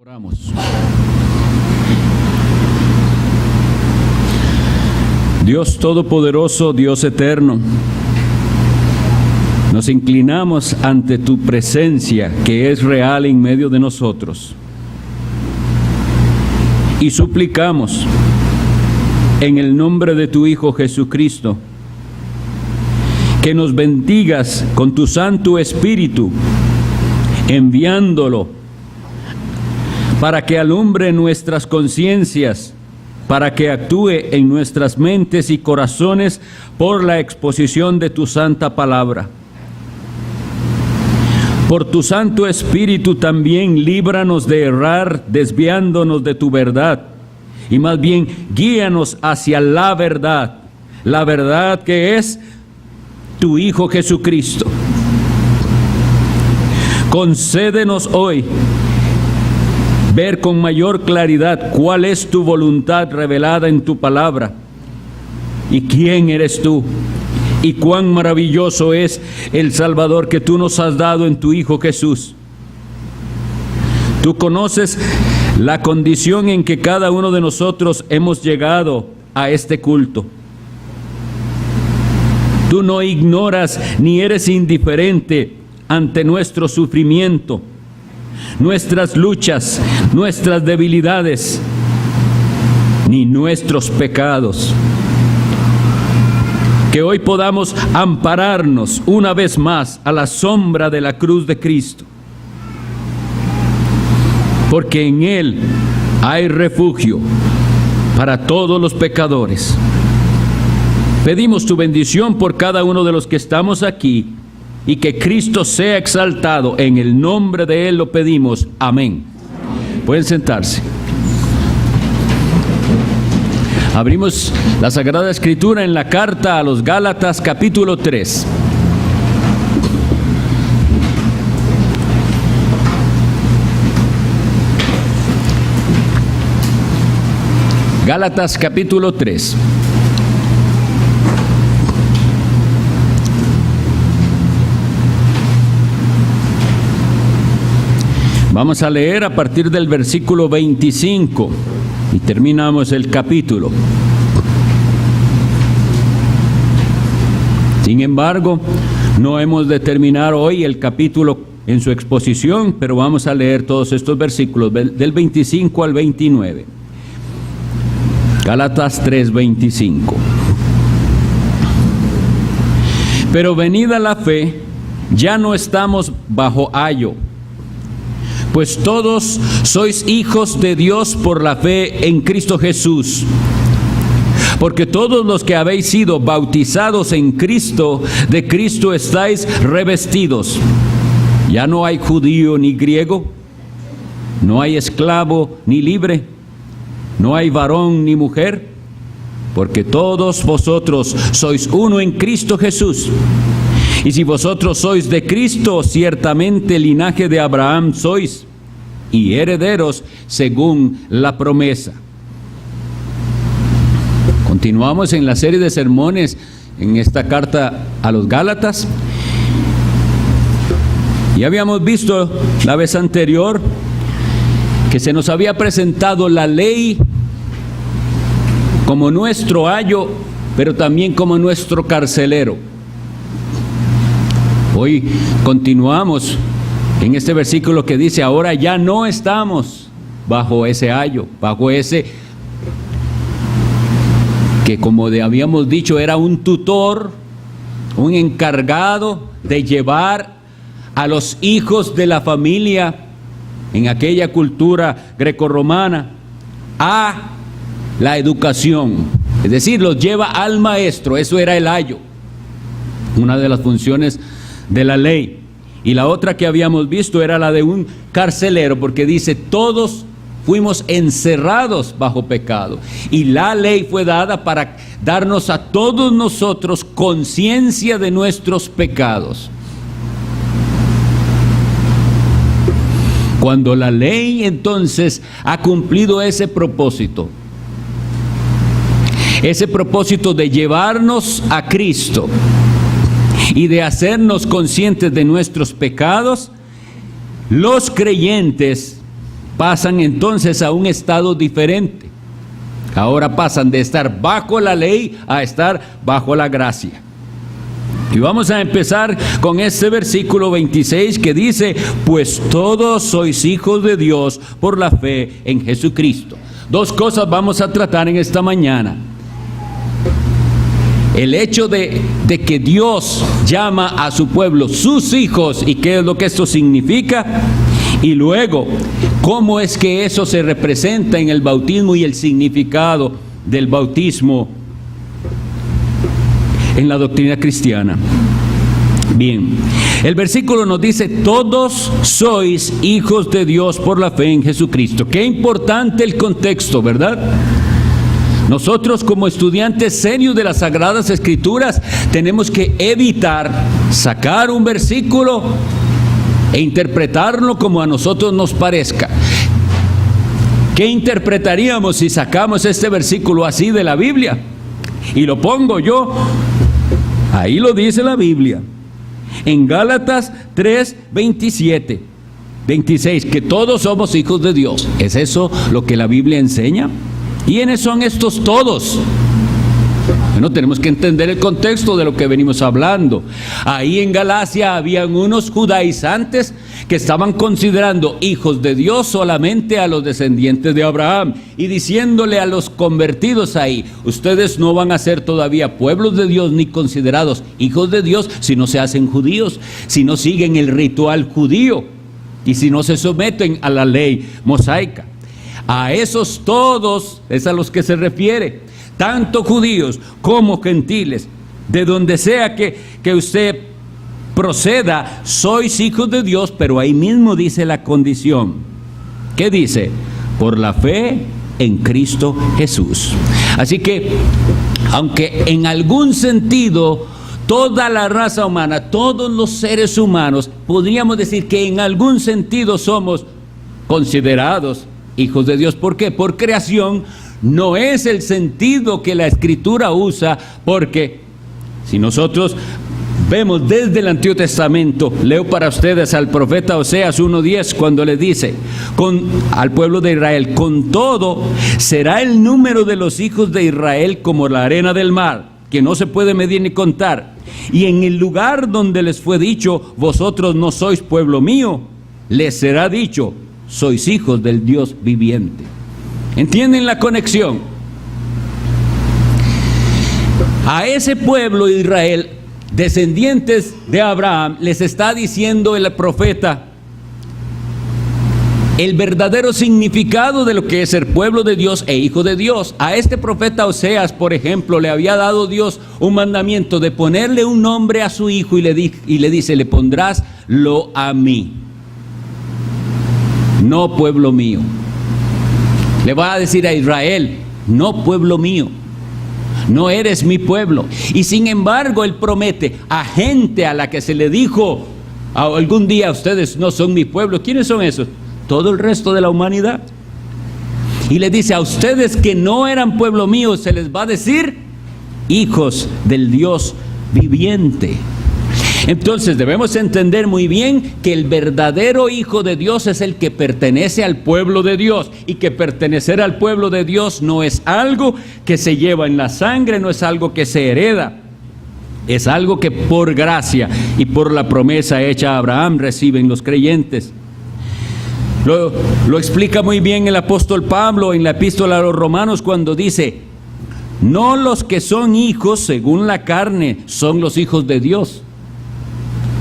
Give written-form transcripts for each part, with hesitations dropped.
Oramos. Dios Todopoderoso, Dios Eterno, nos inclinamos ante tu presencia que es real en medio de nosotros y suplicamos en el nombre de tu Hijo Jesucristo que nos bendigas con tu Santo Espíritu, enviándolo para que alumbre nuestras conciencias, para que actúe en nuestras mentes y corazones por la exposición de tu santa palabra. Por tu Santo Espíritu también líbranos de errar, desviándonos de tu verdad, y más bien guíanos hacia la verdad que es tu Hijo Jesucristo. Concédenos hoy ver con mayor claridad cuál es tu voluntad revelada en tu palabra y quién eres tú y cuán maravilloso es el Salvador que tú nos has dado en tu Hijo Jesús. Tú conoces la condición en que cada uno de nosotros hemos llegado a este culto. Tú no ignoras ni eres indiferente ante nuestro sufrimiento, nuestras luchas, nuestras debilidades, ni nuestros pecados. Que hoy podamos ampararnos una vez más a la sombra de la cruz de Cristo, porque en Él hay refugio para todos los pecadores. Pedimos tu bendición por cada uno de los que estamos aquí, y que Cristo sea exaltado. En el nombre de Él lo pedimos. Amén. Pueden sentarse. Abrimos la Sagrada Escritura en la carta a los Gálatas, capítulo 3. Gálatas, capítulo 3. Vamos a leer a partir del versículo 25 y terminamos el capítulo. Sin embargo, no hemos de terminar hoy el capítulo en su exposición, pero vamos a leer todos estos versículos del 25 al 29. Gálatas 3:25. Pero venida la fe, ya no estamos bajo ayo, pues todos sois hijos de Dios por la fe en Cristo Jesús. Porque todos los que habéis sido bautizados en Cristo, de Cristo estáis revestidos. Ya no hay judío ni griego, no hay esclavo ni libre, no hay varón ni mujer, porque todos vosotros sois uno en Cristo Jesús. Y si vosotros sois de Cristo, ciertamente linaje de Abraham sois, y herederos según la promesa. Continuamos en la serie de sermones en esta carta a los Gálatas. Y habíamos visto la vez anterior que se nos había presentado la ley como nuestro ayo, pero también como nuestro carcelero. Hoy continuamos en este versículo que dice: ahora ya no estamos bajo ese ayo, bajo ese que, como habíamos dicho, era un tutor, un encargado de llevar a los hijos de la familia en aquella cultura grecorromana a la educación. Es decir, los lleva al maestro. Eso era el ayo, una de las funciones de la ley. Y la otra que habíamos visto era la de un carcelero, porque dice: todos fuimos encerrados bajo pecado, y la ley fue dada para darnos a todos nosotros conciencia de nuestros pecados. Cuando la ley entonces ha cumplido ese propósito de llevarnos a Cristo y de hacernos conscientes de nuestros pecados, los creyentes pasan entonces a un estado diferente. Ahora pasan de estar bajo la ley a estar bajo la gracia. Y vamos a empezar con este versículo 26 que dice: pues todos sois hijos de Dios por la fe en Jesucristo. Dos cosas vamos a tratar en esta mañana. El hecho de que Dios llama a su pueblo sus hijos y qué es lo que esto significa. Y luego, cómo es que eso se representa en el bautismo y el significado del bautismo en la doctrina cristiana. Bien, el versículo nos dice: todos sois hijos de Dios por la fe en Jesucristo. Qué importante el contexto, ¿verdad? Nosotros, como estudiantes serios de las Sagradas Escrituras, tenemos que evitar sacar un versículo e interpretarlo como a nosotros nos parezca. ¿Qué interpretaríamos si sacamos este versículo así de la Biblia? Y lo pongo yo. Ahí lo dice la Biblia. En Gálatas 3, 26, que todos somos hijos de Dios. ¿Es eso lo que la Biblia enseña? ¿Quiénes son estos todos? Bueno, tenemos que entender el contexto de lo que venimos hablando. Ahí en Galacia habían unos judaizantes que estaban considerando hijos de Dios solamente a los descendientes de Abraham y diciéndole a los convertidos ahí: ustedes no van a ser todavía pueblos de Dios ni considerados hijos de Dios si no se hacen judíos, si no siguen el ritual judío y si no se someten a la ley mosaica. A esos todos es a los que se refiere, tanto judíos como gentiles, de donde sea que usted proceda, sois hijos de Dios, pero ahí mismo dice la condición. ¿Qué dice? Por la fe en Cristo Jesús. Así que, aunque en algún sentido toda la raza humana, todos los seres humanos, podríamos decir que en algún sentido somos considerados hijos de Dios. ¿Por qué? Por creación. No es el sentido que la Escritura usa, porque si nosotros vemos desde el Antiguo Testamento, leo para ustedes al profeta Oseas 1:10, cuando le dice al pueblo de Israel: con todo será el número de los hijos de Israel como la arena del mar, que no se puede medir ni contar. Y en el lugar donde les fue dicho: vosotros no sois pueblo mío, les será dicho: sois hijos del Dios viviente. ¿Entienden la conexión? A ese pueblo de Israel, descendientes de Abraham, les está diciendo el profeta el verdadero significado de lo que es ser pueblo de Dios e hijo de Dios. A este profeta Oseas, por ejemplo, le había dado Dios un mandamiento de ponerle un nombre a su hijo y le dice: le pondrás lo a mí, no pueblo mío. Le va a decir a Israel: no pueblo mío, no eres mi pueblo. Y sin embargo él promete a gente a la que se le dijo algún día: ustedes no son mi pueblo. ¿Quiénes son esos? Todo el resto de la humanidad. Y le dice: a ustedes que no eran pueblo mío, se les va a decir hijos del Dios viviente. Entonces debemos entender muy bien que el verdadero hijo de Dios es el que pertenece al pueblo de Dios, y que pertenecer al pueblo de Dios no es algo que se lleva en la sangre, no es algo que se hereda, es algo que por gracia y por la promesa hecha a Abraham reciben los creyentes. Lo explica muy bien el apóstol Pablo en la epístola a los Romanos cuando dice: no los que son hijos según la carne son los hijos de Dios.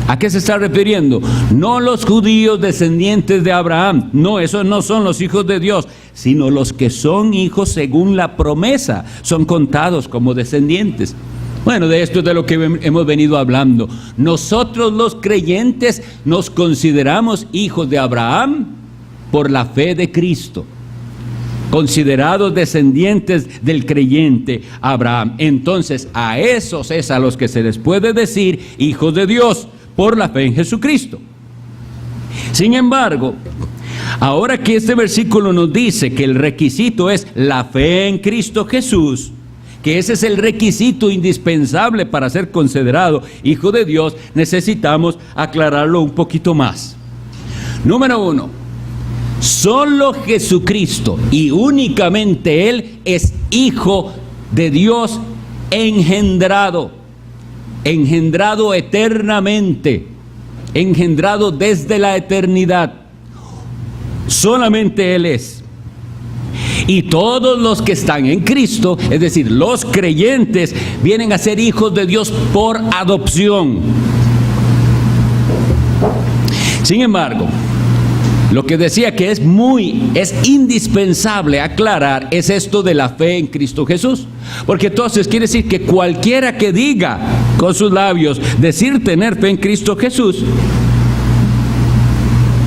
¿A qué se está refiriendo? No los judíos descendientes de Abraham, no, esos no son los hijos de Dios, sino los que son hijos según la promesa, son contados como descendientes. Bueno, de esto es de lo que hemos venido hablando. Nosotros los creyentes nos consideramos hijos de Abraham por la fe de Cristo, considerados descendientes del creyente Abraham. Entonces a esos es a los que se les puede decir hijos de Dios por la fe en Jesucristo. Sin embargo, ahora que este versículo nos dice que el requisito es la fe en Cristo Jesús, que ese es el requisito indispensable para ser considerado hijo de Dios, necesitamos aclararlo un poquito más. Número 1, Solo Jesucristo y únicamente Él es Hijo de Dios engendrado eternamente, engendrado desde la eternidad. Solamente Él es. Y todos los que están en Cristo, es decir, los creyentes, vienen a ser hijos de Dios por adopción. Sin embargo, lo que decía que es indispensable aclarar es esto de la fe en Cristo Jesús. Porque entonces quiere decir que cualquiera que diga con sus labios decir tener fe en Cristo Jesús,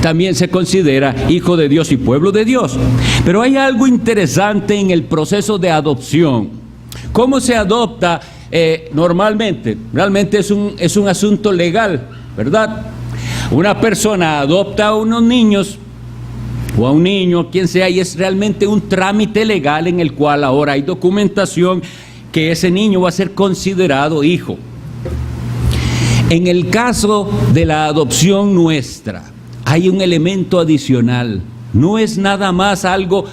también se considera hijo de Dios y pueblo de Dios. Pero hay algo interesante en el proceso de adopción. ¿Cómo se adopta normalmente? Realmente es un asunto legal, ¿verdad? Una persona adopta a unos niños o a un niño, quien sea, y es realmente un trámite legal en el cual ahora hay documentación que ese niño va a ser considerado hijo. En el caso de la adopción nuestra, hay un elemento adicional. No es nada más algo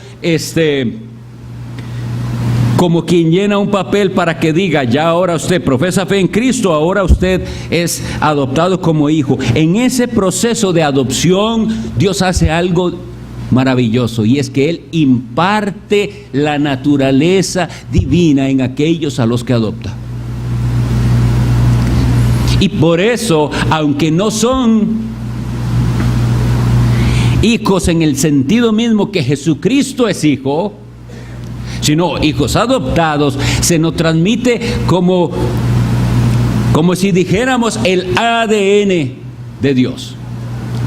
como quien llena un papel para que diga, ya ahora usted profesa fe en Cristo, ahora usted es adoptado como hijo. En ese proceso de adopción, Dios hace algo maravilloso, y es que Él imparte la naturaleza divina en aquellos a los que adopta. Y por eso, aunque no son hijos en el sentido mismo que Jesucristo es hijo, sino hijos adoptados, se nos transmite como si dijéramos el ADN de Dios.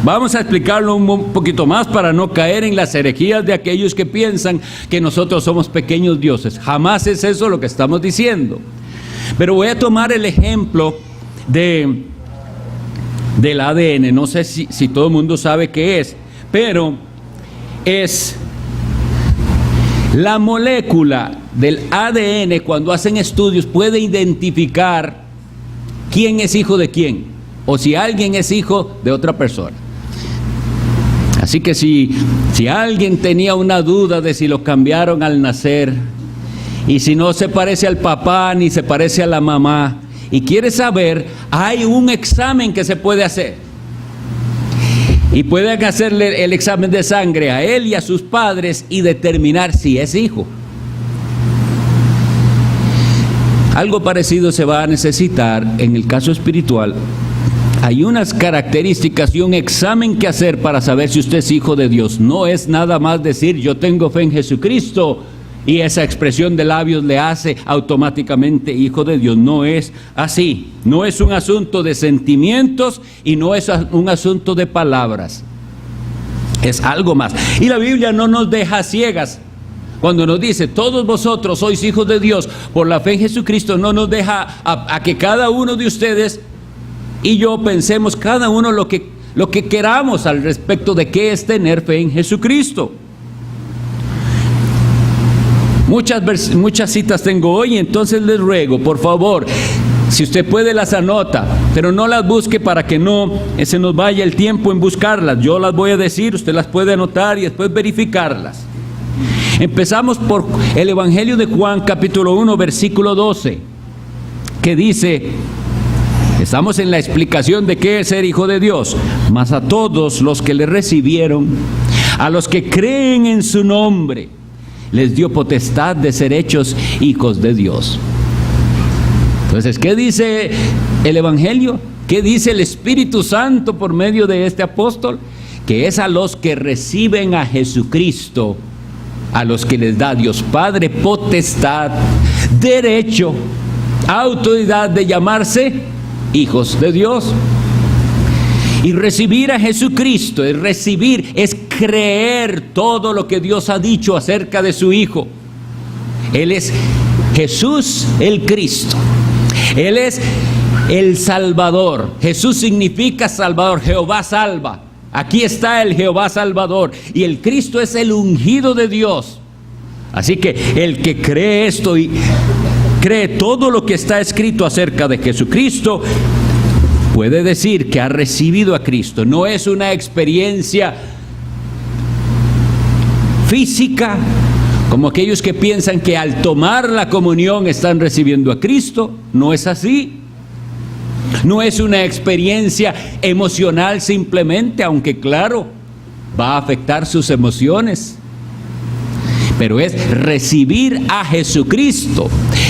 Vamos a explicarlo un poquito más para no caer en las herejías de aquellos que piensan que nosotros somos pequeños dioses. Jamás es eso lo que estamos diciendo. Pero voy a tomar el ejemplo del ADN. No sé si todo el mundo sabe qué es, pero es la molécula del ADN. Cuando hacen estudios puede identificar quién es hijo de quién, o si alguien es hijo de otra persona. Así que si alguien tenía una duda de si lo cambiaron al nacer, y si no se parece al papá ni se parece a la mamá, y quiere saber, hay un examen que se puede hacer. Y pueden hacerle el examen de sangre a él y a sus padres y determinar si es hijo. Algo parecido se va a necesitar en el caso espiritual. Hay unas características y un examen que hacer para saber si usted es hijo de Dios. No es nada más decir yo tengo fe en Jesucristo y esa expresión de labios le hace automáticamente hijo de Dios. No es así. No es un asunto de sentimientos y no es un asunto de palabras. Es algo más. Y la Biblia no nos deja ciegas. Cuando nos dice, todos vosotros sois hijos de Dios por la fe en Jesucristo, no nos deja a que cada uno de ustedes y yo pensemos cada uno lo que queramos al respecto de qué es tener fe en Jesucristo. Muchas citas tengo hoy, entonces les ruego, por favor, si usted puede las anota, pero no las busque para que no se nos vaya el tiempo en buscarlas. Yo las voy a decir, usted las puede anotar y después verificarlas. Empezamos por el Evangelio de Juan, capítulo 1, versículo 12, que dice, estamos en la explicación de qué es ser hijo de Dios. Mas a todos los que le recibieron, a los que creen en su nombre, les dio potestad de ser hechos hijos de Dios. Entonces, ¿qué dice el Evangelio? ¿Qué dice el Espíritu Santo por medio de este apóstol? Que es a los que reciben a Jesucristo, a los que les da Dios Padre potestad, derecho, autoridad de llamarse hijos de Dios. Y recibir a Jesucristo, es creer todo lo que Dios ha dicho acerca de su Hijo. Él es Jesús el Cristo. Él es el Salvador. Jesús significa Salvador. Jehová salva. Aquí está el Jehová Salvador. Y el Cristo es el ungido de Dios. Así que el que cree esto y cree todo lo que está escrito acerca de Jesucristo, puede decir que ha recibido a Cristo. No es una experiencia física, como aquellos que piensan que al tomar la comunión están recibiendo a Cristo. No es así. No es una experiencia emocional simplemente, aunque claro, va a afectar sus emociones. Pero es recibir a Jesucristo,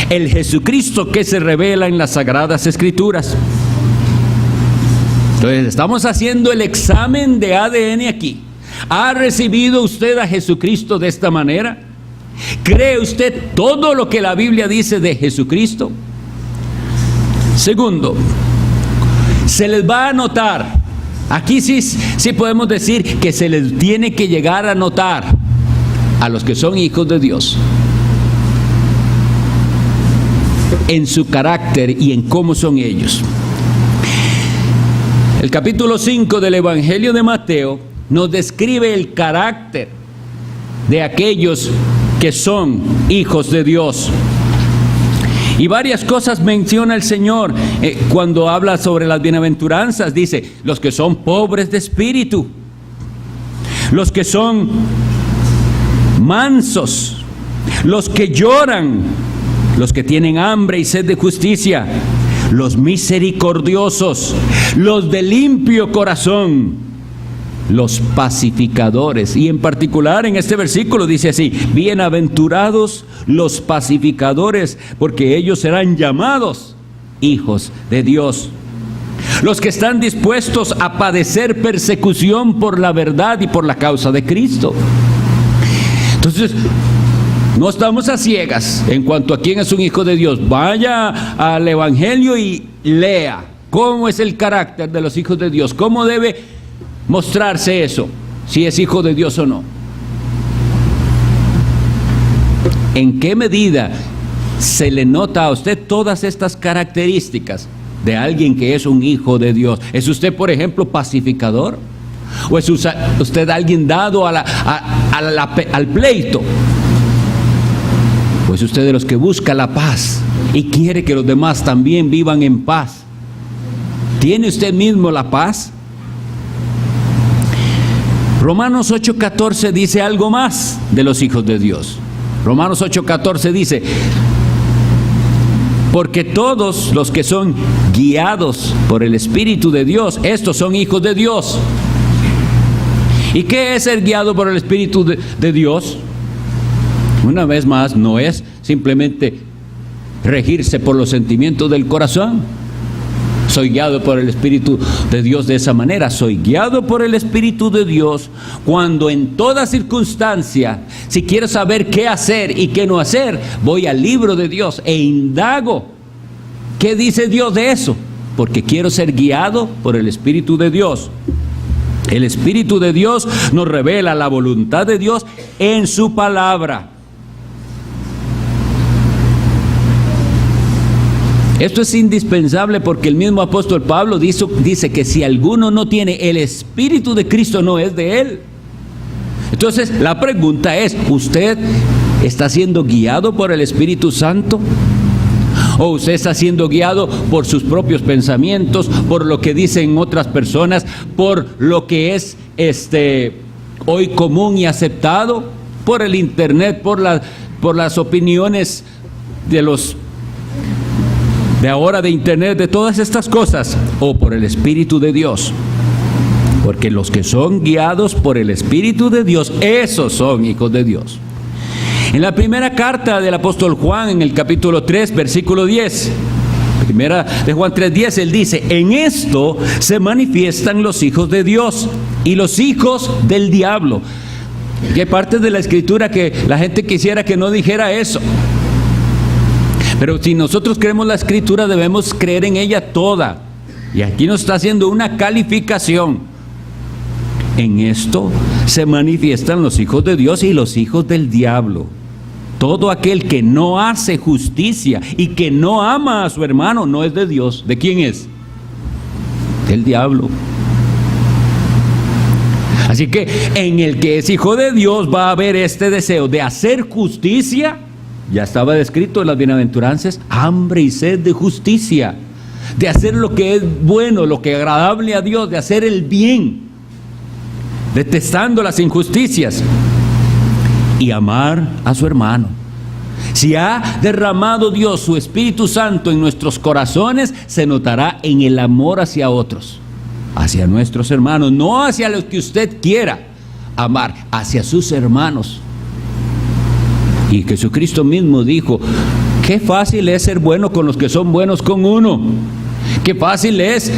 el Jesucristo que se revela en las Sagradas Escrituras. Entonces estamos haciendo el examen de ADN aquí. ¿Ha recibido usted a Jesucristo de esta manera? ¿Cree usted todo lo que la Biblia dice de Jesucristo? Segundo, se les va a notar. Aquí sí podemos decir que se les tiene que llegar a notar a los que son hijos de Dios en su carácter y en cómo son ellos. El capítulo 5 del Evangelio de Mateo nos describe el carácter de aquellos que son hijos de Dios. Y varias cosas menciona el Señor cuando habla sobre las bienaventuranzas. Dice, los que son pobres de espíritu, los que son mansos, los que lloran, los que tienen hambre y sed de justicia, los misericordiosos, los de limpio corazón, los pacificadores. Y en particular en este versículo dice así: bienaventurados los pacificadores, porque ellos serán llamados hijos de Dios. Los que están dispuestos a padecer persecución por la verdad y por la causa de Cristo. Entonces, no estamos a ciegas en cuanto a quién es un hijo de Dios. Vaya al Evangelio y lea cómo es el carácter de los hijos de Dios, cómo debe mostrarse eso, si es hijo de Dios o no. ¿En qué medida se le nota a usted todas estas características de alguien que es un hijo de Dios? ¿Es usted, por ejemplo, pacificador? ¿O es usted alguien dado al pleito? ¿O es usted de los que busca la paz y quiere que los demás también vivan en paz? ¿Tiene usted mismo la paz? Romanos 8:14 dice algo más de los hijos de Dios. Romanos 8:14 dice: porque todos los que son guiados por el Espíritu de Dios, estos son hijos de Dios. ¿Y qué es ser guiado por el Espíritu de Dios? Una vez más, no es simplemente regirse por los sentimientos del corazón. Soy guiado por el Espíritu de Dios de esa manera. Soy guiado por el Espíritu de Dios cuando en toda circunstancia, si quiero saber qué hacer y qué no hacer, voy al libro de Dios e indago qué dice Dios de eso, porque quiero ser guiado por el Espíritu de Dios. El Espíritu de Dios nos revela la voluntad de Dios en su palabra. Esto es indispensable porque el mismo apóstol Pablo dice que si alguno no tiene el Espíritu de Cristo, no es de él. Entonces la pregunta es: ¿usted está siendo guiado por el Espíritu Santo? ¿O usted está siendo guiado por sus propios pensamientos, por lo que dicen otras personas, por lo que es hoy común y aceptado, por el internet, por las opiniones de ahora de internet, de todas estas cosas, o por el Espíritu de Dios? Porque los que son guiados por el Espíritu de Dios, esos son hijos de Dios. En la primera carta del apóstol Juan, en el capítulo 3, versículo 10, primera de Juan 3:10, él dice: en esto se manifiestan los hijos de Dios y los hijos del diablo. Y hay partes de la Escritura que la gente quisiera que no dijera eso. Pero si nosotros creemos la Escritura, debemos creer en ella toda. Y aquí nos está haciendo una calificación. En esto se manifiestan los hijos de Dios y los hijos del diablo. Todo aquel que no hace justicia y que no ama a su hermano no es de Dios. ¿De quién es? Del diablo. Así que en el que es hijo de Dios va a haber este deseo de hacer justicia. Ya estaba descrito en las bienaventuranzas: hambre y sed de justicia, de hacer lo que es bueno, lo que es agradable a Dios, de hacer el bien, detestando las injusticias. y amar a su hermano. Si ha derramado Dios su Espíritu Santo en nuestros corazones, se notará en el amor hacia otros, hacia nuestros hermanos, no hacia los que usted quiera amar, hacia sus hermanos. Y Jesucristo mismo dijo: qué fácil es ser bueno con los que son buenos con uno. Qué fácil es.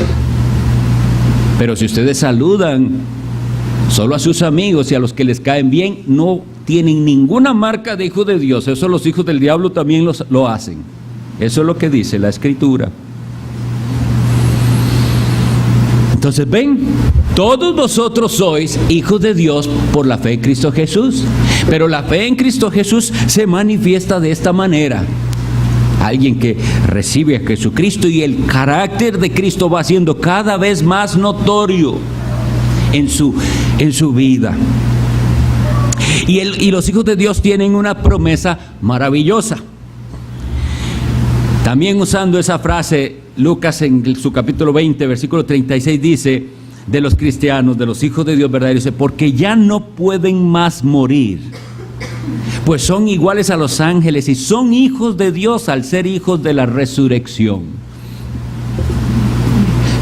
Pero si ustedes saludan solo a sus amigos y a los que les caen bien, no tienen ninguna marca de hijo de Dios. Eso los hijos del diablo también lo hacen. Eso es lo que dice la Escritura. Entonces ven, todos vosotros sois hijos de Dios por la fe en Cristo Jesús. Pero la fe en Cristo Jesús se manifiesta de esta manera. Alguien que recibe a Jesucristo y el carácter de Cristo va siendo cada vez más notorio en su vida. Y los hijos de Dios tienen una promesa maravillosa. También usando esa frase, Lucas en su capítulo 20, versículo 36 dice de los cristianos, de los hijos de Dios verdaderos, dice: porque ya no pueden más morir, pues son iguales a los ángeles y son hijos de Dios al ser hijos de la resurrección.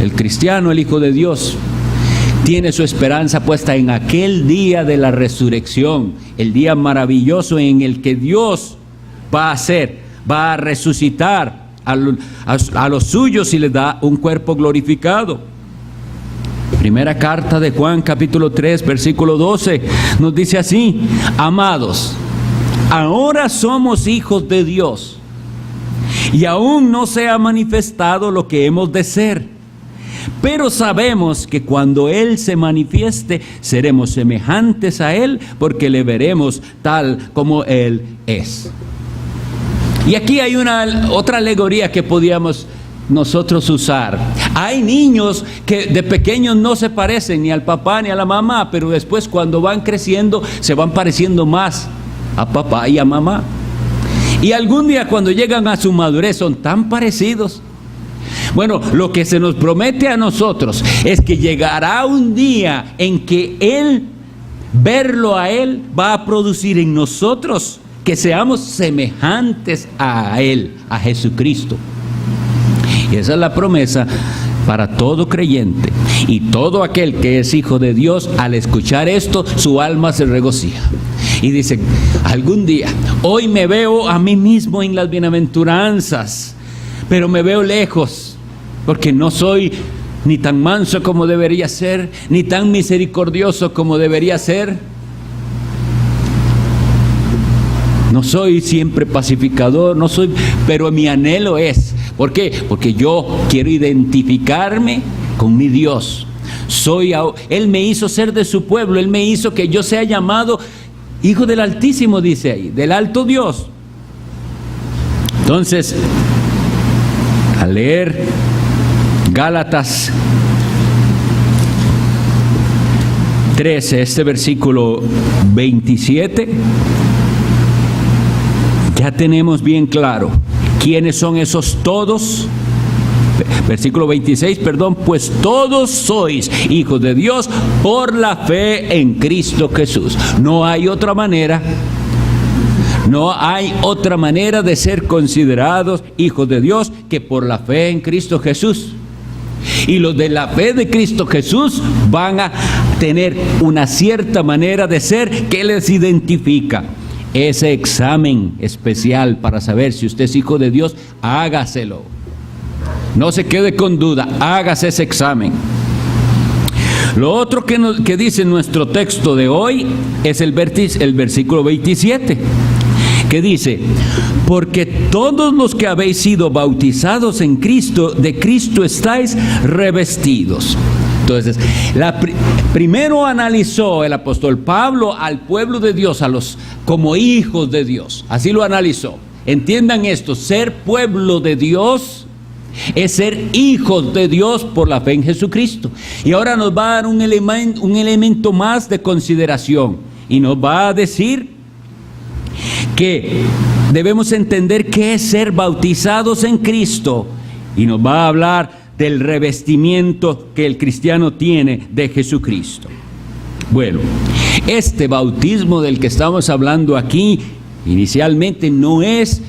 El cristiano, el hijo de Dios, tiene su esperanza puesta en aquel día de la resurrección, el día maravilloso en el que Dios va a resucitar a los suyos y les da un cuerpo glorificado. Primera carta de Juan, capítulo 3, versículo 12, nos dice así: amados, ahora somos hijos de Dios, y aún no se ha manifestado lo que hemos de ser, pero sabemos que cuando Él se manifieste, seremos semejantes a Él, porque le veremos tal como Él es. Y aquí hay otra alegoría que podíamos nosotros usar. Hay niños que de pequeños no se parecen ni al papá ni a la mamá, pero después cuando van creciendo se van pareciendo más a papá y a mamá. Y algún día cuando llegan a su madurez son tan parecidos. Bueno, lo que se nos promete a nosotros es que llegará un día en que verlo a Él va a producir en nosotros que seamos semejantes a Él, a Jesucristo. Y esa es la promesa para todo creyente. Y todo aquel que es hijo de Dios, al escuchar esto, su alma se regocija. Y dice: algún día, hoy me veo a mí mismo en las bienaventuranzas, pero me veo lejos, porque no soy ni tan manso como debería ser, ni tan misericordioso como debería ser. No soy siempre pacificador, pero mi anhelo es, ¿por qué? Porque yo quiero identificarme con mi Dios. Él me hizo ser de su pueblo, Él me hizo que yo sea llamado hijo del Altísimo, dice ahí, del alto Dios. Entonces, al leer Gálatas 13, este versículo 27, ya tenemos bien claro quiénes son esos todos. Versículo 26, pues todos sois hijos de Dios por la fe en Cristo Jesús. No hay otra manera de ser considerados hijos de Dios que por la fe en Cristo Jesús. Y los de la fe de Cristo Jesús van a tener una cierta manera de ser que les identifica. Ese examen especial para saber si usted es hijo de Dios, hágaselo. No se quede con duda, hágase ese examen. Lo otro que dice nuestro texto de hoy es el versículo 27, que dice: porque todos los que habéis sido bautizados en Cristo, de Cristo estáis revestidos. Entonces, primero analizó el apóstol Pablo al pueblo de Dios, como hijos de Dios. Así lo analizó. Entiendan esto: ser pueblo de Dios es ser hijos de Dios por la fe en Jesucristo. Y ahora nos va a dar un elemento más de consideración, y nos va a decir que debemos entender qué es ser bautizados en Cristo, y nos va a hablar del revestimiento que el cristiano tiene de Jesucristo. Bueno, este bautismo del que estamos hablando aquí, inicialmente no es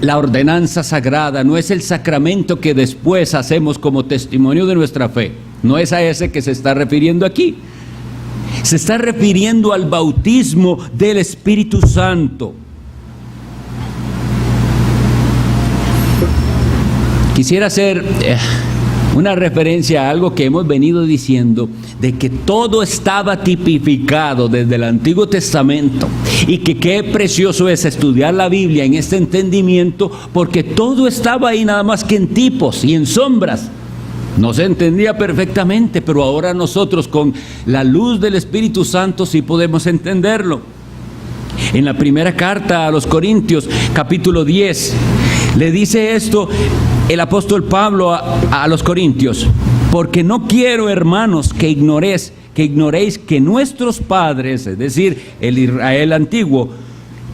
la ordenanza sagrada, no es el sacramento que después hacemos como testimonio de nuestra fe. No es a ese que se está refiriendo aquí. Se está refiriendo al bautismo del Espíritu Santo. Quisiera hacer una referencia a algo que hemos venido diciendo, de que todo estaba tipificado desde el Antiguo Testamento, y que qué precioso es estudiar la Biblia en este entendimiento, porque todo estaba ahí nada más que en tipos y en sombras. No se entendía perfectamente, pero ahora nosotros con la luz del Espíritu Santo sí podemos entenderlo. En la primera carta a los Corintios, capítulo 10, le dice esto el apóstol Pablo a los Corintios: porque no quiero, hermanos, que ignoréis que nuestros padres, es decir, el Israel antiguo,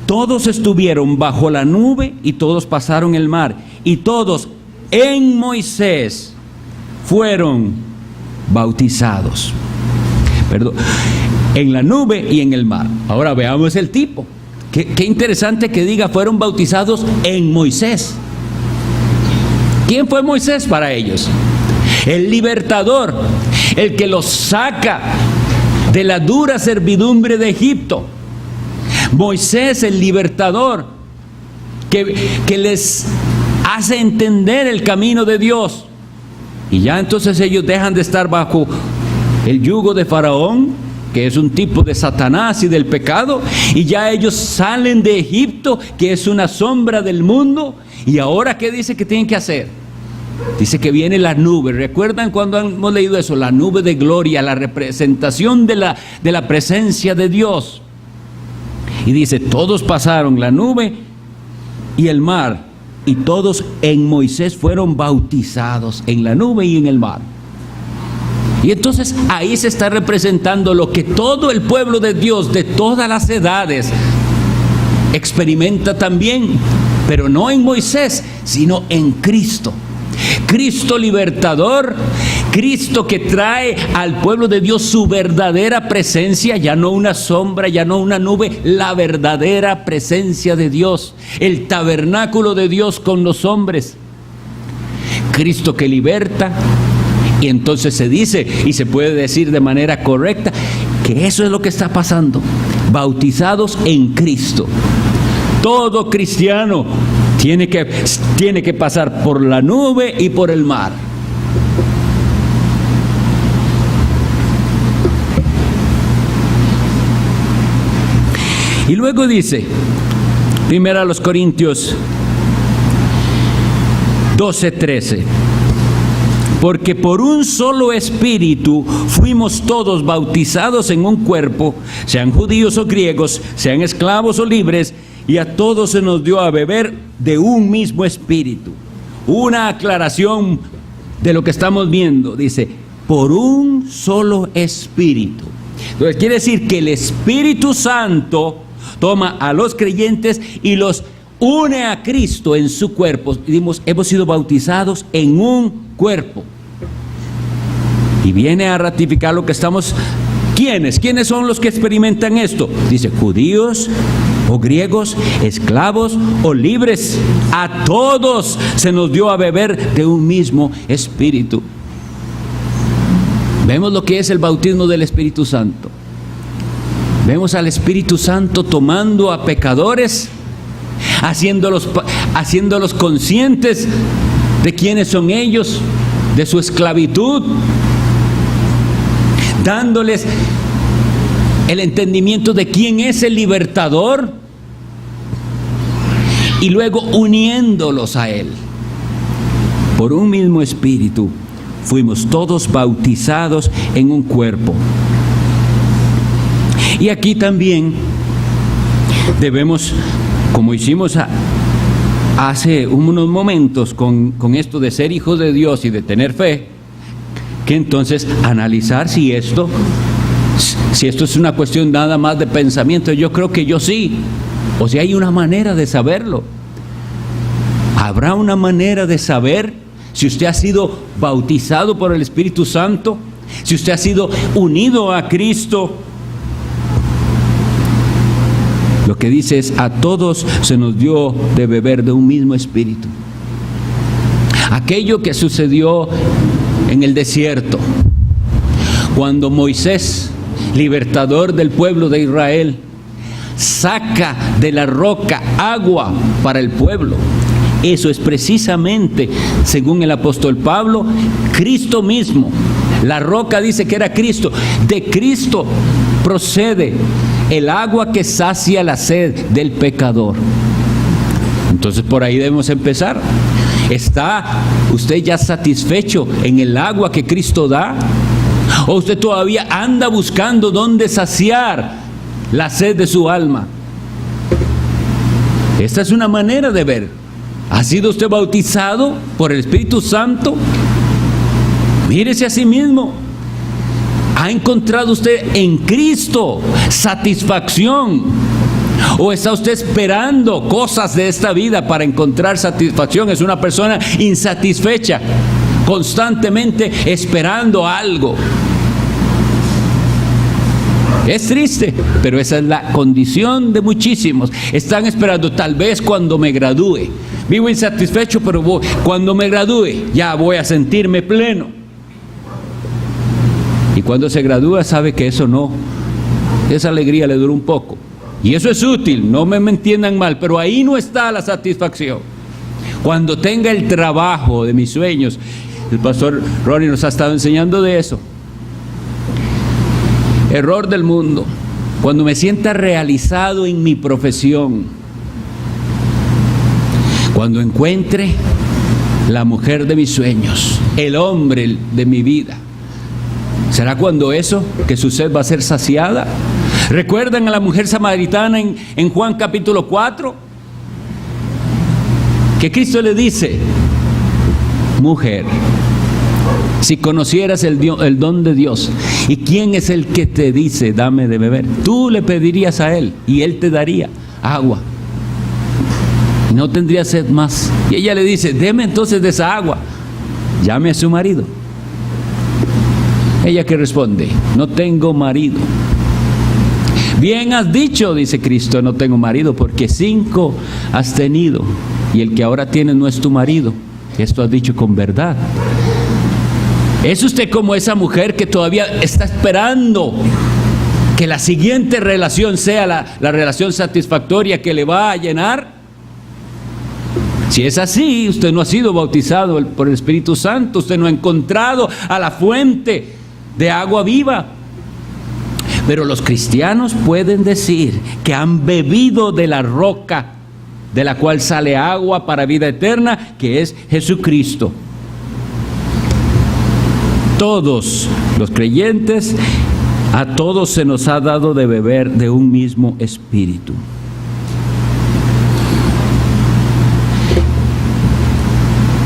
todos estuvieron bajo la nube y todos pasaron el mar, y todos en Moisés fueron bautizados. Perdón, en la nube y en el mar. Ahora veamos el tipo. Qué interesante que diga fueron bautizados en Moisés. ¿Quién fue Moisés para ellos? El libertador, el que los saca de la dura servidumbre de Egipto. Moisés, el libertador, que les hace entender el camino de Dios. Y ya entonces ellos dejan de estar bajo el yugo de Faraón, que es un tipo de Satanás y del pecado, y ya ellos salen de Egipto, que es una sombra del mundo. Y ahora, ¿qué dice que tienen que hacer? Dice que viene la nube. ¿Recuerdan cuando hemos leído eso? La nube de gloria, la representación de la presencia de Dios. Y dice, todos pasaron la nube y el mar, y todos en Moisés fueron bautizados en la nube y en el mar. Y entonces ahí se está representando lo que todo el pueblo de Dios de todas las edades experimenta también, pero no en Moisés, sino en Cristo. Cristo libertador, Cristo que trae al pueblo de Dios su verdadera presencia, ya no una sombra, ya no una nube, la verdadera presencia de Dios, el tabernáculo de Dios con los hombres. Cristo que liberta. Y entonces se dice, y se puede decir de manera correcta, que eso es lo que está pasando. Bautizados en Cristo. Todo cristiano tiene que pasar por la nube y por el mar. Y luego dice, 1 Corintios 12:13. Porque por un solo espíritu fuimos todos bautizados en un cuerpo, sean judíos o griegos, sean esclavos o libres, y a todos se nos dio a beber de un mismo espíritu. Una aclaración de lo que estamos viendo, dice, por un solo espíritu. Entonces quiere decir que el Espíritu Santo toma a los creyentes y los une a Cristo en su cuerpo. Y hemos sido bautizados en un cuerpo. Y viene a ratificar lo que estamos. ¿Quiénes son los que experimentan esto? Dice, judíos o griegos, esclavos o libres, a todos se nos dio a beber de un mismo espíritu. Vemos lo que es el bautismo del Espíritu Santo. Vemos al Espíritu Santo tomando a pecadores, haciéndolos conscientes de quiénes son ellos, de su esclavitud, dándoles el entendimiento de quién es el libertador y luego uniéndolos a Él. Por un mismo espíritu fuimos todos bautizados en un cuerpo. Y aquí también debemos, como hicimos hace unos momentos con esto de ser hijos de Dios y de tener fe, que entonces analizar si esto es una cuestión nada más de pensamiento. Yo creo que yo sí, o si hay una manera de saberlo. ¿Habrá una manera de saber si usted ha sido bautizado por el Espíritu Santo? si usted ha sido unido a Cristo, lo que dice es: a todos se nos dio de beber de un mismo espíritu. Aquello que sucedió en el desierto, cuando Moisés, libertador del pueblo de Israel, saca de la roca agua para el pueblo, eso es precisamente, según el apóstol Pablo, Cristo mismo. La roca dice que era Cristo. De Cristo procede el agua que sacia la sed del pecador. Entonces por ahí debemos empezar. ¿Está usted ya satisfecho en el agua que Cristo da? ¿O usted todavía anda buscando dónde saciar la sed de su alma? Esta es una manera de ver. ¿Ha sido usted bautizado por el Espíritu Santo? Mírese a sí mismo. ¿Ha encontrado usted en Cristo satisfacción? ¿O está usted esperando cosas de esta vida para encontrar satisfacción? Es una persona insatisfecha, constantemente esperando algo. Es triste, pero esa es la condición de muchísimos. Están esperando, tal vez cuando me gradúe. Vivo insatisfecho, pero cuando me gradúe ya voy a sentirme pleno. Y cuando se gradúa sabe que eso no, esa alegría le dura un poco. Y eso es útil, no me entiendan mal, pero ahí no está la satisfacción. Cuando tenga el trabajo de mis sueños, el pastor Ronnie nos ha estado enseñando de eso. Error del mundo. Cuando me sienta realizado en mi profesión, cuando encuentre la mujer de mis sueños, el hombre de mi vida, ¿será cuando eso, que su sed va a ser saciada? ¿Recuerdan a la mujer samaritana en Juan capítulo 4? Que Cristo le dice: mujer, si conocieras el don de Dios, ¿y quién es el que te dice dame de beber? Tú le pedirías a él y él te daría agua. Y no tendría sed más. Y ella le dice: deme entonces de esa agua. Llame a su marido. Ella que responde: no tengo marido. Bien has dicho, dice Cristo, no tengo marido, porque 5 has tenido y el que ahora tienes no es tu marido. Esto has dicho con verdad. ¿Es usted como esa mujer que todavía está esperando que la siguiente relación sea la relación satisfactoria que le va a llenar? Si es así, usted no ha sido bautizado por el Espíritu Santo, usted no ha encontrado a la fuente de agua viva. Pero los cristianos pueden decir que han bebido de la roca de la cual sale agua para vida eterna, que es Jesucristo. Todos los creyentes, a todos se nos ha dado de beber de un mismo espíritu.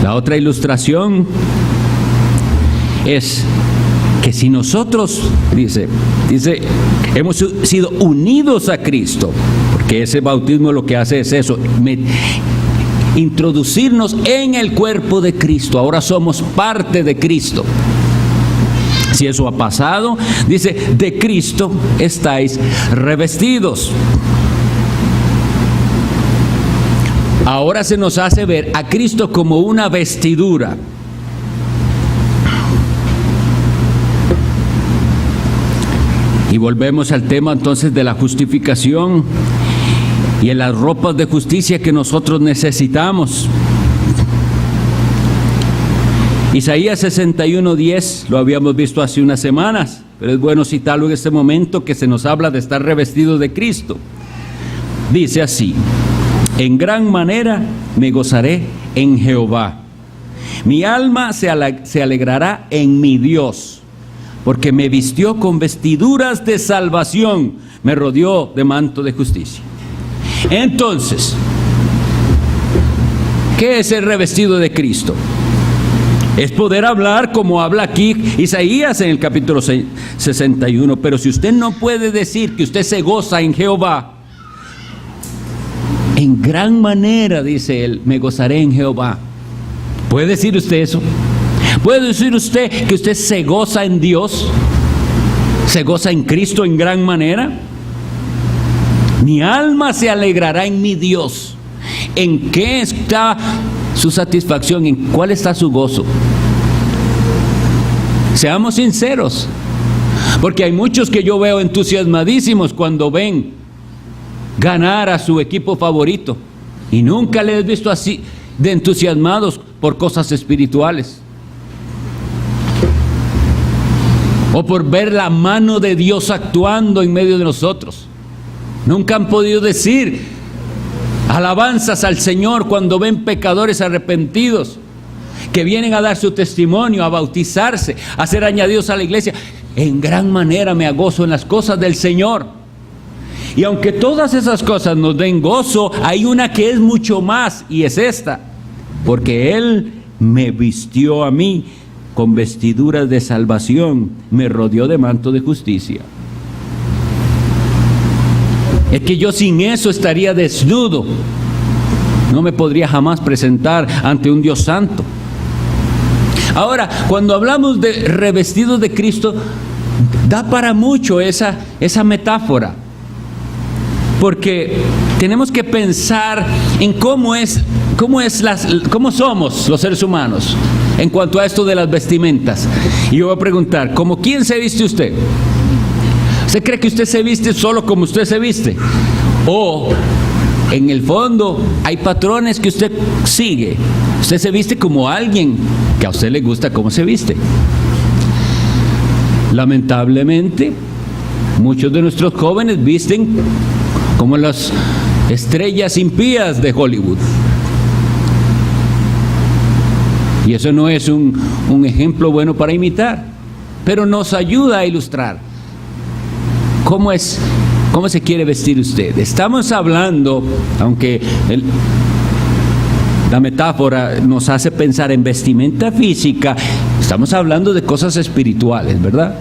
La otra ilustración es que si nosotros, dice, hemos sido unidos a Cristo, porque ese bautismo lo que hace es eso, introducirnos en el cuerpo de Cristo. Ahora somos parte de Cristo. Si eso ha pasado, dice, de Cristo estáis revestidos. Ahora se nos hace ver a Cristo como una vestidura. Y volvemos al tema entonces de la justificación y en las ropas de justicia que nosotros necesitamos. Isaías 61:10 lo habíamos visto hace unas semanas, pero es bueno citarlo en este momento que se nos habla de estar revestidos de Cristo. Dice así: en gran manera me gozaré en Jehová, mi alma se alegrará en mi Dios, porque me vistió con vestiduras de salvación, me rodeó de manto de justicia. Entonces, ¿qué es el revestido de Cristo? Es poder hablar como habla aquí Isaías en el capítulo 61. Pero si usted no puede decir que usted se goza en Jehová, en gran manera, dice él, me gozaré en Jehová. ¿Puede decir usted eso? ¿Puede decir usted que usted se goza en Dios? ¿Se goza en Cristo en gran manera? Mi alma se alegrará en mi Dios. ¿En qué está su satisfacción? ¿En cuál está su gozo? Seamos sinceros, porque hay muchos que yo veo entusiasmadísimos cuando ven ganar a su equipo favorito, y nunca les he visto así de entusiasmados por cosas espirituales, o por ver la mano de Dios actuando en medio de nosotros. Nunca han podido decir alabanzas al Señor cuando ven pecadores arrepentidos que vienen a dar su testimonio, a bautizarse, a ser añadidos a la iglesia. En gran manera me agozo en las cosas del Señor. Y aunque todas esas cosas nos den gozo, hay una que es mucho más, y es esta: porque Él me vistió a mí con vestiduras de salvación, me rodeó de manto de justicia. Es que yo sin eso estaría desnudo. No me podría jamás presentar ante un Dios santo. Ahora, cuando hablamos de revestidos de Cristo, da para mucho esa metáfora. Porque tenemos que pensar en cómo somos los seres humanos en cuanto a esto de las vestimentas. Y yo voy a preguntar, ¿cómo quién se viste usted? ¿Usted cree que usted se viste solo como usted se viste? ¿O en el fondo hay patrones que usted sigue? Usted se viste como alguien que a usted le gusta cómo se viste. Lamentablemente, muchos de nuestros jóvenes visten como las estrellas impías de Hollywood. Y eso no es un ejemplo bueno para imitar, pero nos ayuda a ilustrar cómo se quiere vestir usted. Estamos hablando, aunque la metáfora nos hace pensar en vestimenta física, estamos hablando de cosas espirituales, ¿verdad?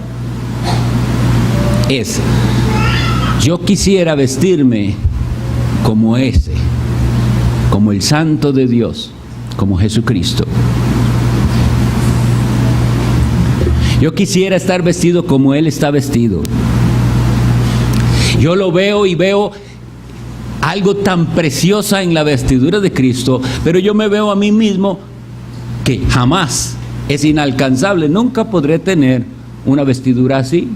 Yo quisiera vestirme como como el Santo de Dios, como Jesucristo. Yo quisiera estar vestido como Él está vestido. Yo lo veo y veo algo tan preciosa en la vestidura de Cristo, pero yo me veo a mí mismo que jamás, es inalcanzable, nunca podré tener una vestidura así.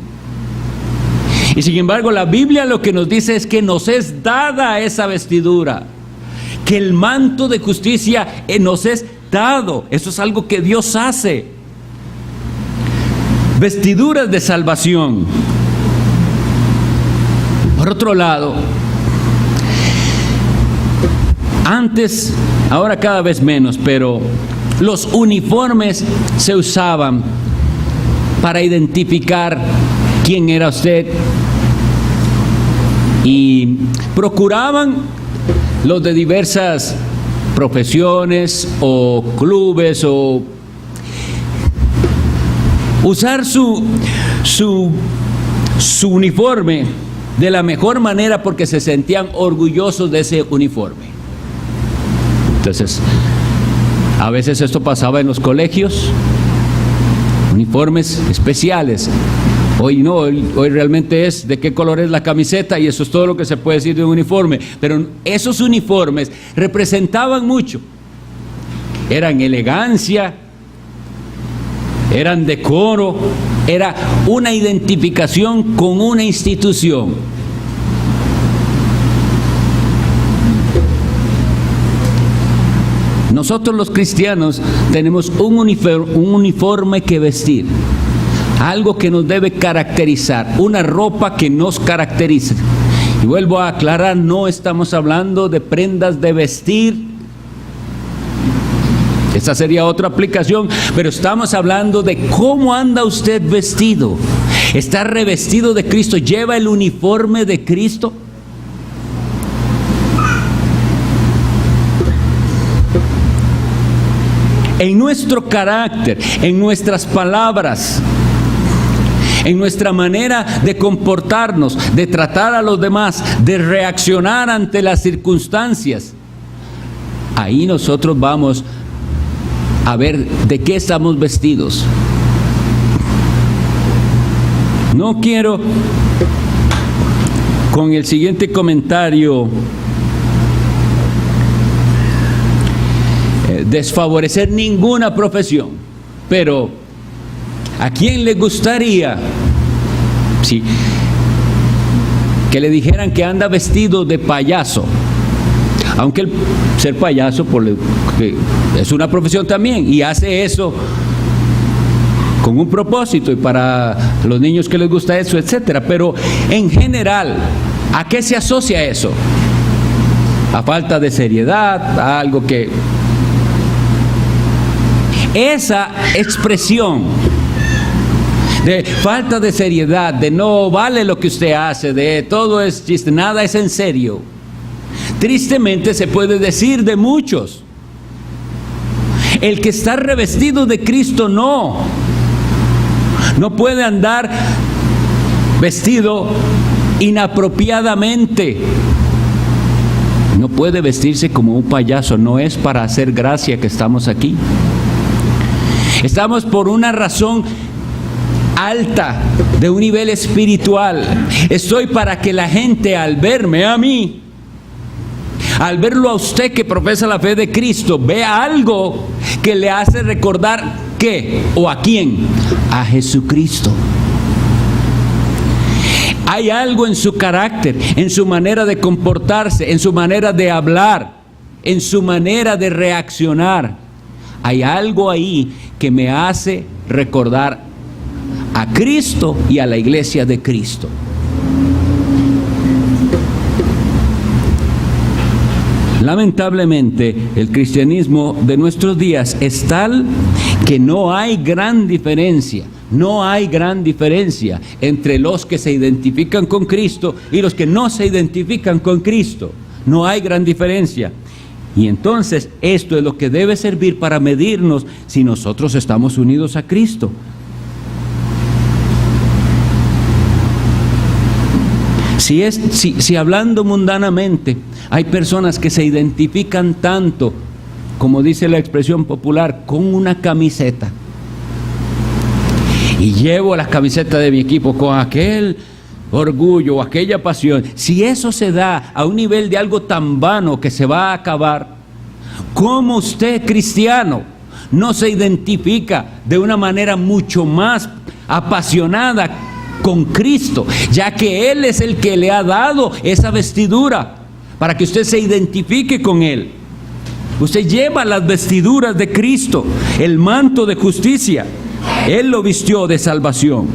Y sin embargo, la Biblia lo que nos dice es que nos es dada esa vestidura, que el manto de justicia nos es dado. Eso es algo que Dios hace. Vestiduras de salvación. Por otro lado, antes, ahora cada vez menos, pero los uniformes se usaban para identificar quién era usted, y procuraban los de diversas profesiones o clubes o usar su uniforme de la mejor manera porque se sentían orgullosos de ese uniforme. Entonces, a veces esto pasaba en los colegios, uniformes especiales. Hoy no, hoy realmente es de qué color es la camiseta y eso es todo lo que se puede decir de un uniforme. Pero esos uniformes representaban mucho. Eran elegancia, eran decoro, era una identificación con una institución. Nosotros los cristianos tenemos un uniforme que vestir, algo que nos debe caracterizar, una ropa que nos caracteriza. Y vuelvo a aclarar, no estamos hablando de prendas de vestir, esa sería otra aplicación, pero estamos hablando de cómo anda usted vestido. ¿Está revestido de Cristo? ¿Lleva el uniforme de Cristo? En nuestro carácter, en nuestras palabras, en nuestra manera de comportarnos, de tratar a los demás, de reaccionar ante las circunstancias, ahí nosotros vamos a ver de qué estamos vestidos. No quiero con el siguiente comentario desfavorecer ninguna profesión, pero ¿a quién le gustaría que le dijeran que anda vestido de payaso? Aunque ser payaso es una profesión también, y hace eso con un propósito y para los niños que les gusta eso, etcétera. Pero en general, ¿a qué se asocia eso? A falta de seriedad, a algo que... Esa expresión de falta de seriedad, de no vale lo que usted hace, de todo es chiste, nada es en serio, tristemente se puede decir de muchos. El que está revestido de Cristo no puede andar vestido inapropiadamente. No puede vestirse como un payaso. No es para hacer gracia que estamos aquí. Estamos por una razón alta, de un nivel espiritual. Estoy para que la gente, al verme a mí, al verlo a usted que profesa la fe de Cristo, vea algo que le hace recordar ¿qué? ¿O a quién? A Jesucristo. Hay algo en su carácter, en su manera de comportarse, en su manera de hablar, en su manera de reaccionar. Hay algo ahí que me hace recordar a Cristo y a la iglesia de Cristo. Lamentablemente, el cristianismo de nuestros días es tal que no hay gran diferencia entre los que se identifican con Cristo y los que no se identifican con Cristo. No hay gran diferencia. Y entonces esto es lo que debe servir para medirnos si nosotros estamos unidos a Cristo. Si hablando mundanamente, hay personas que se identifican tanto, como dice la expresión popular, con una camiseta. Y llevo la camiseta de mi equipo con aquel orgullo o aquella pasión. Si eso se da a un nivel de algo tan vano que se va a acabar, ¿cómo usted, cristiano, no se identifica de una manera mucho más apasionada con Cristo, ya que Él es el que le ha dado esa vestidura para que usted se identifique con Él? Usted lleva las vestiduras de Cristo, el manto de justicia. Él lo vistió de salvación.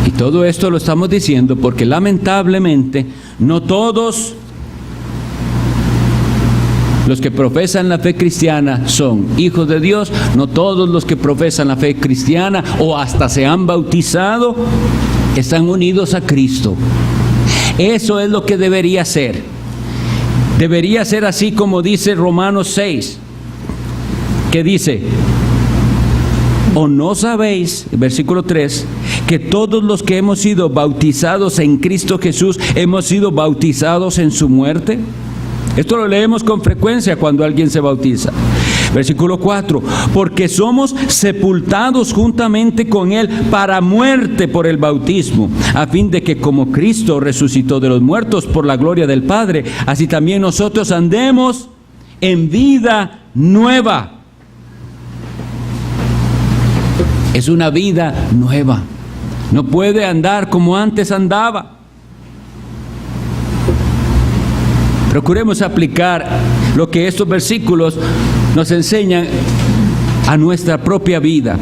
Y todo esto lo estamos diciendo porque lamentablemente no todos los que profesan la fe cristiana son hijos de Dios. No todos los que profesan la fe cristiana o hasta se han bautizado están unidos a Cristo. Eso es lo que debería ser. Debería ser así como dice Romanos 6, que dice: ¿o no sabéis, versículo 3, que todos los que hemos sido bautizados en Cristo Jesús hemos sido bautizados en su muerte? Esto lo leemos con frecuencia cuando alguien se bautiza. Versículo 4, porque somos sepultados juntamente con Él para muerte por el bautismo, a fin de que como Cristo resucitó de los muertos por la gloria del Padre, así también nosotros andemos en vida nueva. Es una vida nueva. No puede andar como antes andaba. Procuremos aplicar lo que estos versículos nos enseñan a nuestra propia vida.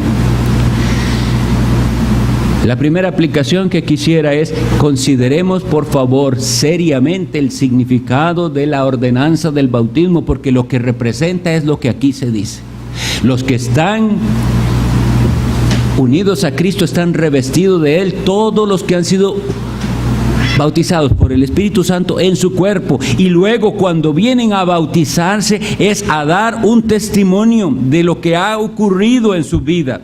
La primera aplicación que quisiera es: consideremos por favor seriamente el significado de la ordenanza del bautismo, porque lo que representa es lo que aquí se dice. Los que están unidos a Cristo están revestidos de Él, todos los que han sido bautizados por el Espíritu Santo en su cuerpo, y luego cuando vienen a bautizarse es a dar un testimonio de lo que ha ocurrido en su vida.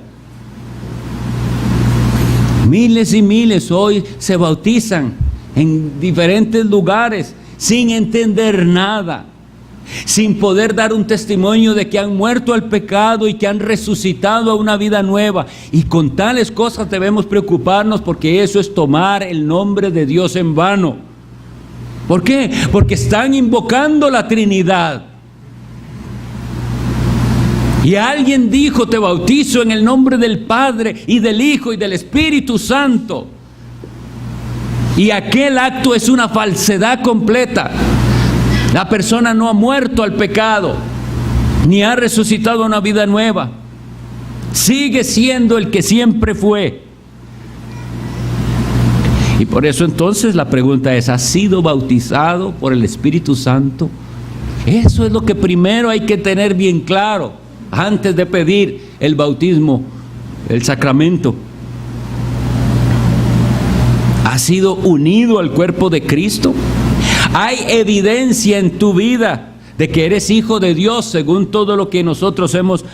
Miles y miles hoy se bautizan en diferentes lugares sin entender nada, sin poder dar un testimonio de que han muerto al pecado y que han resucitado a una vida nueva. Y con tales cosas debemos preocuparnos, porque eso es tomar el nombre de Dios en vano. ¿Por qué? Porque están invocando la Trinidad. Y alguien dijo: te bautizo en el nombre del Padre y del Hijo y del Espíritu Santo. Y aquel acto es una falsedad completa. La persona no ha muerto al pecado, ni ha resucitado a una vida nueva. Sigue siendo el que siempre fue. Y por eso entonces la pregunta es: ¿has sido bautizado por el Espíritu Santo? Eso es lo que primero hay que tener bien claro antes de pedir el bautismo, el sacramento. ¿Has sido unido al cuerpo de Cristo? ¿Hay evidencia en tu vida de que eres hijo de Dios, según todo lo que nosotros hemos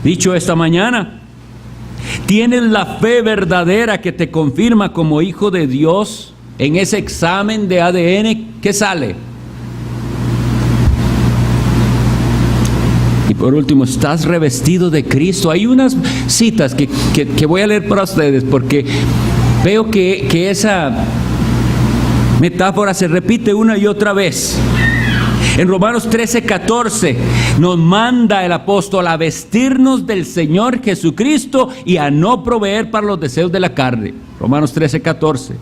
dicho esta mañana? ¿Tienes la fe verdadera que te confirma como hijo de Dios en ese examen de ADN? ¿Qué sale? Y por último, ¿estás revestido de Cristo? Hay unas citas que voy a leer para ustedes, porque veo que esa metáfora se repite una y otra vez. En Romanos 13:14 nos manda el apóstol a vestirnos del Señor Jesucristo y a no proveer para los deseos de la carne. Romanos 13:14.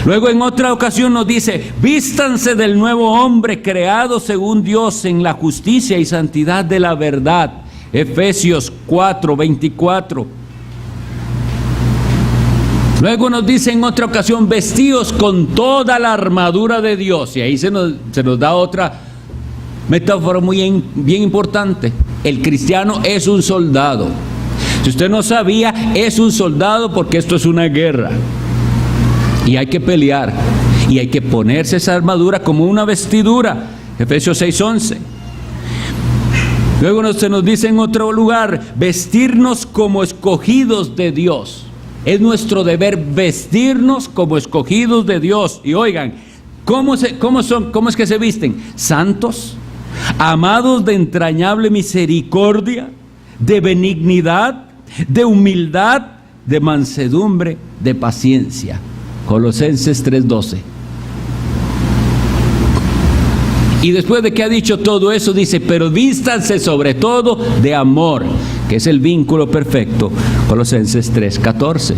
Luego en otra ocasión nos dice: vístanse del nuevo hombre creado según Dios en la justicia y santidad de la verdad. Efesios 4:24. Luego nos dice en otra ocasión: vestidos con toda la armadura de Dios. Y ahí se nos da otra metáfora bien importante. El cristiano es un soldado. Si usted no sabía, es un soldado, porque esto es una guerra. Y hay que pelear. Y hay que ponerse esa armadura como una vestidura. Efesios 6:11. Luego se nos dice en otro lugar: vestirnos como escogidos de Dios. Es nuestro deber vestirnos como escogidos de Dios. Y oigan, ¿cómo es que se visten? Santos, amados de entrañable misericordia, de benignidad, de humildad, de mansedumbre, de paciencia. Colosenses 3:12. Y después de que ha dicho todo eso, dice: pero vístanse sobre todo de amor, que es el vínculo perfecto. Colosenses 3:14.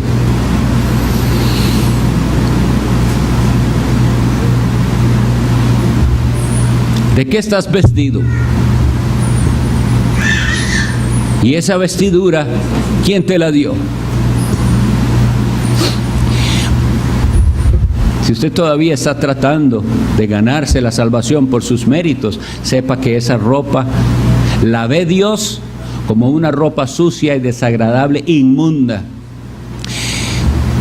¿De qué estás vestido? Y esa vestidura, ¿quién te la dio? Si usted todavía está tratando de ganarse la salvación por sus méritos, sepa que esa ropa la ve Dios como una ropa sucia y desagradable, inmunda.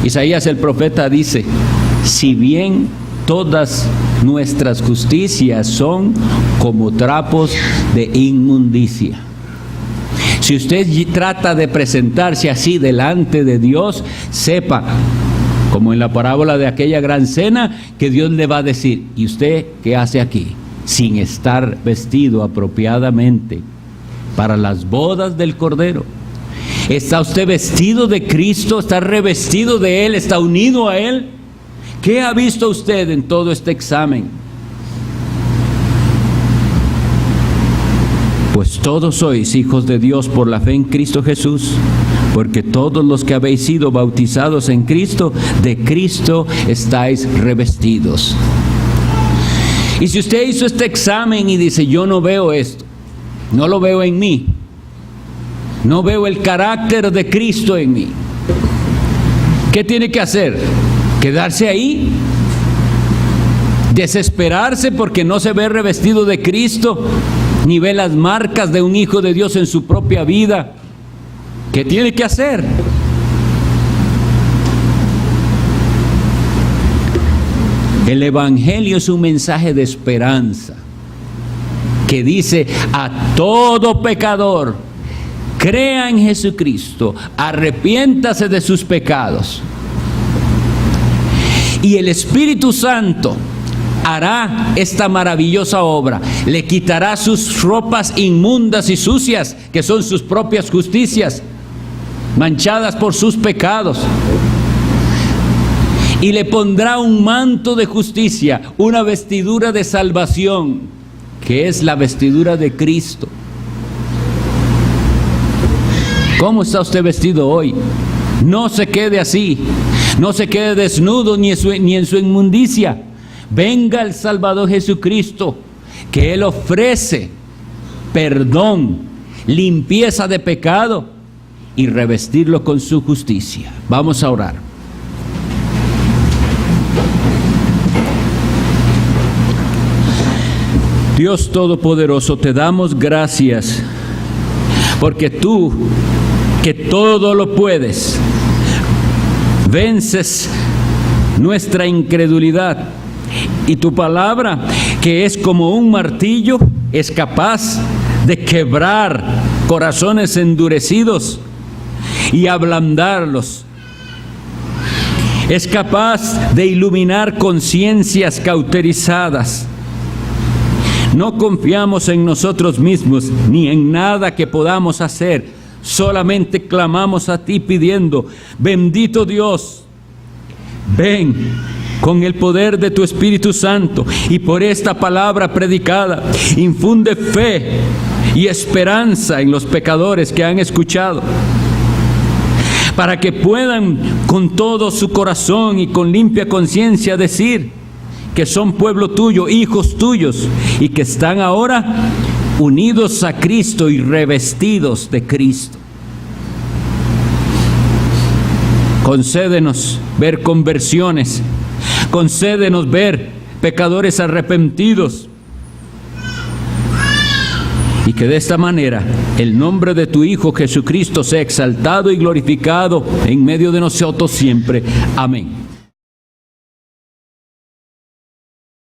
Isaías el profeta dice: si bien todas nuestras justicias son como trapos de inmundicia. Si usted trata de presentarse así delante de Dios, sepa, como en la parábola de aquella gran cena, que Dios le va a decir: ¿y usted qué hace aquí? Sin estar vestido apropiadamente para las bodas del Cordero. ¿Está usted vestido de Cristo? ¿Está revestido de Él? ¿Está unido a Él? ¿Qué ha visto usted en todo este examen? Pues todos sois hijos de Dios por la fe en Cristo Jesús, porque todos los que habéis sido bautizados en Cristo, de Cristo estáis revestidos. Y si usted hizo este examen y dice: yo no veo esto, no lo veo en mí, no veo el carácter de Cristo en mí, ¿qué tiene que hacer? ¿Quedarse ahí? ¿Desesperarse porque no se ve revestido de Cristo, ni ve las marcas de un hijo de Dios en su propia vida? ¿Qué tiene que hacer? El Evangelio es un mensaje de esperanza que dice a todo pecador: crea en Jesucristo, arrepiéntase de sus pecados. Y el Espíritu Santo, hará esta maravillosa obra. Le quitará sus ropas inmundas y sucias, que son sus propias justicias, manchadas por sus pecados. Y le pondrá un manto de justicia, una vestidura de salvación, que es la vestidura de Cristo. ¿Cómo está usted vestido hoy? No se quede así, no se quede desnudo ni en su inmundicia. Venga el Salvador Jesucristo, que Él ofrece perdón, limpieza de pecado y revestirlo con su justicia. Vamos a orar. Dios Todopoderoso, te damos gracias porque tú, que todo lo puedes, vences nuestra incredulidad, y tu palabra, que es como un martillo, es capaz de quebrar corazones endurecidos y ablandarlos. Es capaz de iluminar conciencias cauterizadas. No confiamos en nosotros mismos ni en nada que podamos hacer. Solamente clamamos a ti pidiendo: bendito Dios, ven con el poder de tu Espíritu Santo, y por esta palabra predicada, infunde fe y esperanza en los pecadores que han escuchado, para que puedan con todo su corazón y con limpia conciencia decir que son pueblo tuyo, hijos tuyos, y que están ahora unidos a Cristo y revestidos de Cristo. Concédenos ver conversiones, concédenos ver pecadores arrepentidos, y que de esta manera el nombre de tu Hijo Jesucristo sea exaltado y glorificado en medio de nosotros siempre. Amén.